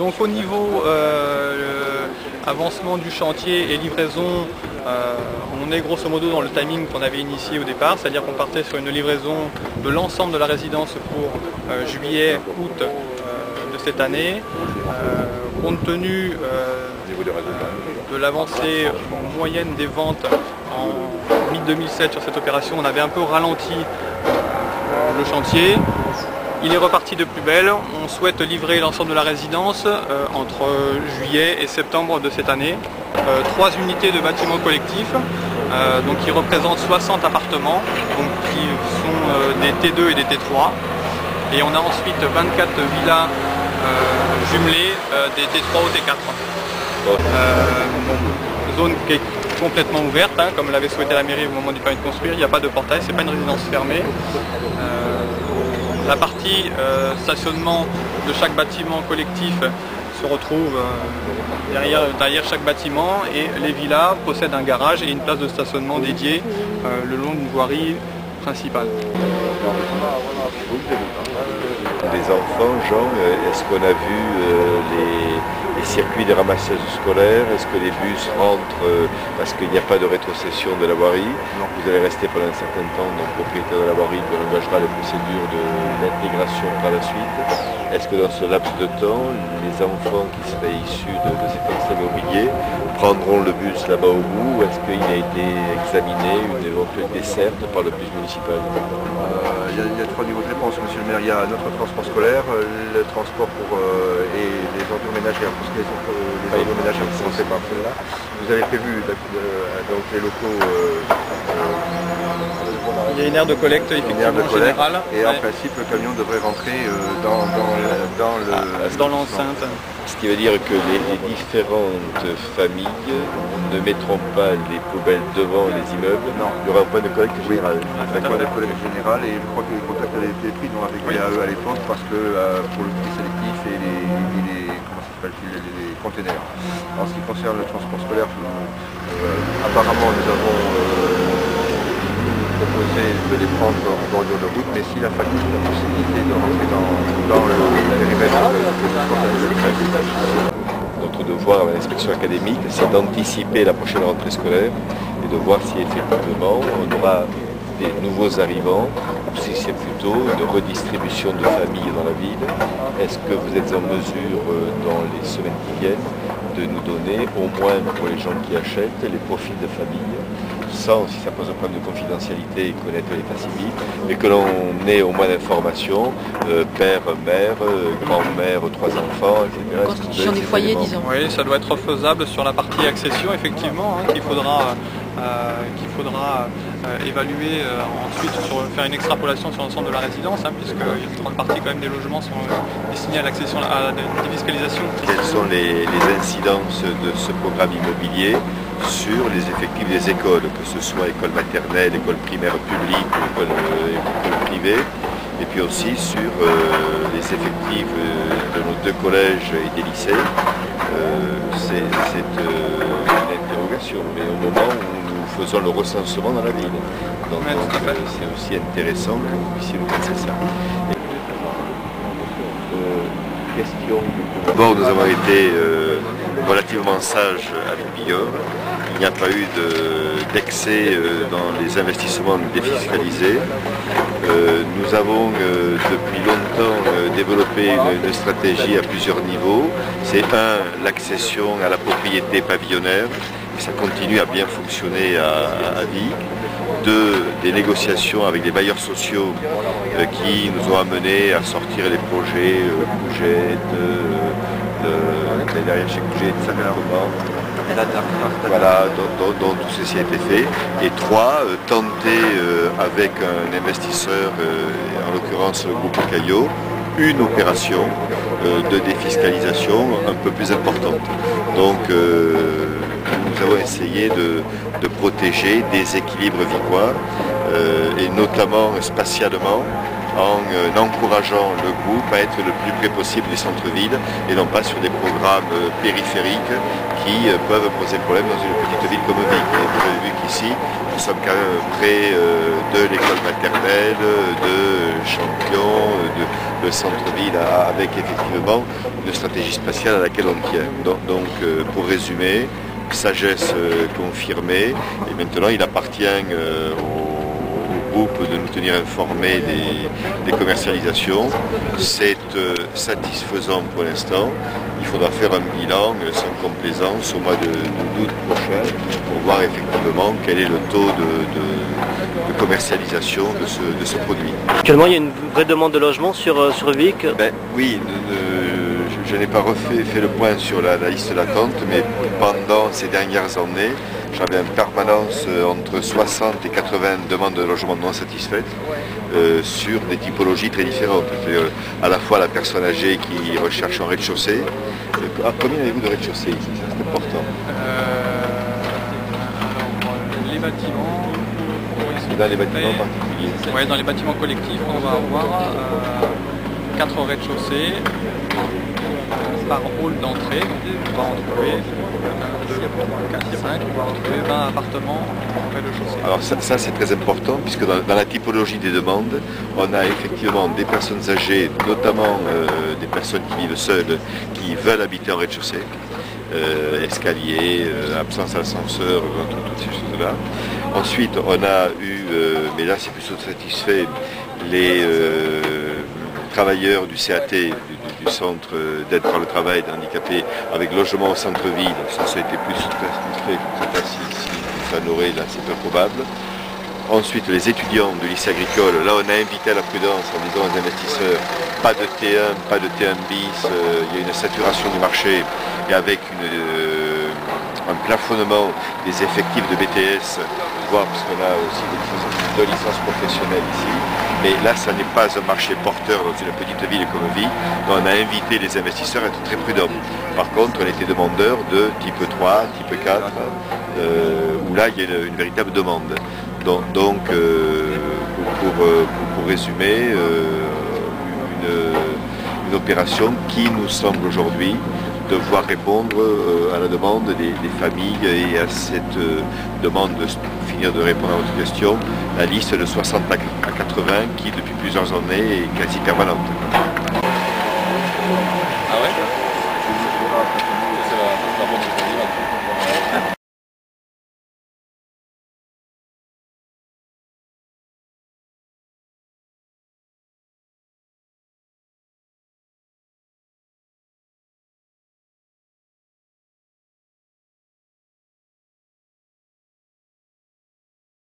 Donc au niveau avancement du chantier et livraison, on est grosso modo dans le timing qu'on avait initié au départ, c'est-à-dire qu'on partait sur une livraison de l'ensemble de la résidence pour juillet, août de cette année. Compte tenu de l'avancée moyenne des ventes en mi-2007 sur cette opération, on avait un peu ralenti le chantier. Il est reparti de plus belle. On souhaite livrer l'ensemble de la résidence entre juillet et septembre de cette année. 3 unités de bâtiments collectifs, donc qui représentent 60 appartements, donc qui sont des T2 et des T3. Et on a ensuite 24 villas jumelées des T3 au T4. Zone qui est complètement ouverte, hein, comme l'avait souhaité la mairie au moment du permis de construire. Il n'y a pas de portail, c'est pas une résidence fermée. La partie stationnement de chaque bâtiment collectif se retrouve derrière chaque bâtiment, et les villas possèdent un garage et une place de stationnement dédiée le long d'une voirie principale. Des enfants, Jean, est-ce qu'on a vu les circuits de ramassage scolaire? Est-ce que les bus rentrent parce qu'il n'y a pas de rétrocession de la voirie? Vous allez rester pendant un certain temps, donc propriétaire de la voirie qui engagera les procédures d'intégration par la suite. Est-ce que dans ce laps de temps, les enfants qui seraient issus de cet ensemble immobilier prendront le bus là-bas au bout, ou est-ce qu'il a été examiné une éventuelle desserte par le bus municipal? Il y a 3 niveaux de réponse, monsieur le maire. Il y a notre transport scolaire, le transport et les ordures ménagères, parce que les ordures ménagères sont faites par celle-là. Vous avez prévu donc les locaux. Il y a une aire de collecte effectivement générale. Et en principe, le camion devrait rentrer dans l'enceinte. Ce qui veut dire que les différentes familles ne mettront pas les poubelles devant les immeubles. Non. Il y aura un point de collecte général. Un point de collecte général, et je crois que les contacts avaient été pris avec l'AE à l'époque, parce que pour le tri sélectif et les containers. En ce qui concerne le transport scolaire, apparemment nous avons proposé de les prendre en bordure de route, mais s'il a fallu la possibilité de rentrer dans le périmètre de Notre devoir à l'inspection académique, c'est d'anticiper la prochaine rentrée scolaire et de voir si effectivement on aura des nouveaux arrivants, ou si c'est plutôt une redistribution de familles dans la ville. Est-ce que vous êtes en mesure, dans les semaines qui viennent, de nous donner, au moins pour les gens qui achètent, les profils de famille, sans, si ça pose un problème de confidentialité, connaître l'état civil, mais que l'on ait au moins d'informations, père, mère, grand-mère, 3 enfants, etc. Constitution des foyers, disons. Oui, ça doit être faisable sur la partie accession, effectivement, hein, qu'il faudra évaluer ensuite, faire une extrapolation sur l'ensemble de la résidence, hein, puisque une grande partie quand même des logements sont destinés à l'accession, à la défiscalisation. Quelles sont les incidences de ce programme immobilier sur les effectifs des écoles, que ce soit école maternelle, école primaire publique ou école privée, et puis aussi sur les effectifs de nos 2 collèges et des lycées? C'est une interrogation, mais au moment où nous faisons le recensement dans la ville. Donc c'est aussi intéressant que vous puissiez nous passer ça. Question. D'abord, nous avons été relativement sages avec Billor. Il n'y a pas eu d'excès dans les investissements défiscalisés. Nous avons depuis longtemps développé une stratégie à plusieurs niveaux. C'est l'accession à la propriété pavillonnaire, et ça continue à bien fonctionner à Vic. 2, des négociations avec les bailleurs sociaux qui nous ont amenés à sortir les projets Cougette, derrière chez Cougette, voilà, dont tout ceci a été fait. Et 3, tenter avec un investisseur, en l'occurrence le groupe Caillot, une opération de défiscalisation un peu plus importante. Donc nous avons essayé de protéger des équilibres vicois, et notamment spatialement, en encourageant le groupe à être le plus près possible des centres-villes et non pas sur des programmes périphériques qui peuvent poser problème dans une petite ville comme Vic. Et vous avez vu qu'ici, nous sommes quand même près de l'école maternelle, de Champion, de centre-ville, avec effectivement une stratégie spatiale à laquelle on tient. Donc pour résumer, sagesse confirmée, et maintenant il appartient au groupe de nous tenir informés des commercialisations. C'est satisfaisant pour l'instant. Il faudra faire un bilan sans complaisance au mois d'août prochain pour voir effectivement quel est le taux de commercialisation de ce produit. Actuellement, il y a une vraie demande de logement sur Vic. Oui, je n'ai pas fait le point sur la liste d'attente, mais pendant ces dernières années, j'avais en permanence entre 60 et 80 demandes de logement non satisfaites sur des typologies très différentes. C'est-à-dire à la fois la personne âgée qui recherche un rez-de-chaussée. Combien avez-vous de rez-de-chaussée ici? C'est important. Les bâtiments. Dans les bâtiments particuliers. Oui, dans les bâtiments collectifs, on va avoir 4 rez-de-chaussée par hall d'entrée. On va en trouver 4, 5, on va en trouver 20 appartements en rez-de-chaussée. Alors ça c'est très important puisque dans la typologie des demandes, on a effectivement des personnes âgées, notamment des personnes qui vivent seules, qui veulent habiter en rez-de-chaussée. Escalier, absence d'ascenseur, toutes ces choses-là. Ensuite, on a eu, mais là c'est plutôt satisfait, les travailleurs du CAT, du Centre d'aide par le travail des handicapés, avec logement au centre-ville. Ça a été plus satisfait que cette fois-ci, ça n'aurait, là c'est peu probable. Ensuite, les étudiants du lycée agricole, là on a invité à la prudence en disant aux investisseurs, pas de T1, pas de T1 bis, il y a une saturation du marché et avec un plafonnement des effectifs de BTS, voire parce qu'on a aussi des licences professionnelles ici. Mais là, ça n'est pas un marché porteur dans une petite ville comme Vic. On a invité les investisseurs à être très prudents. Par contre, on était demandeurs de type 3, type 4, où là, il y a une véritable demande. Donc, pour résumer, une opération qui nous semble aujourd'hui devoir répondre à la demande des familles et à cette demande, pour finir de répondre à votre question, la liste de 60 à 80 qui depuis plusieurs années est quasi permanente. Ah ouais?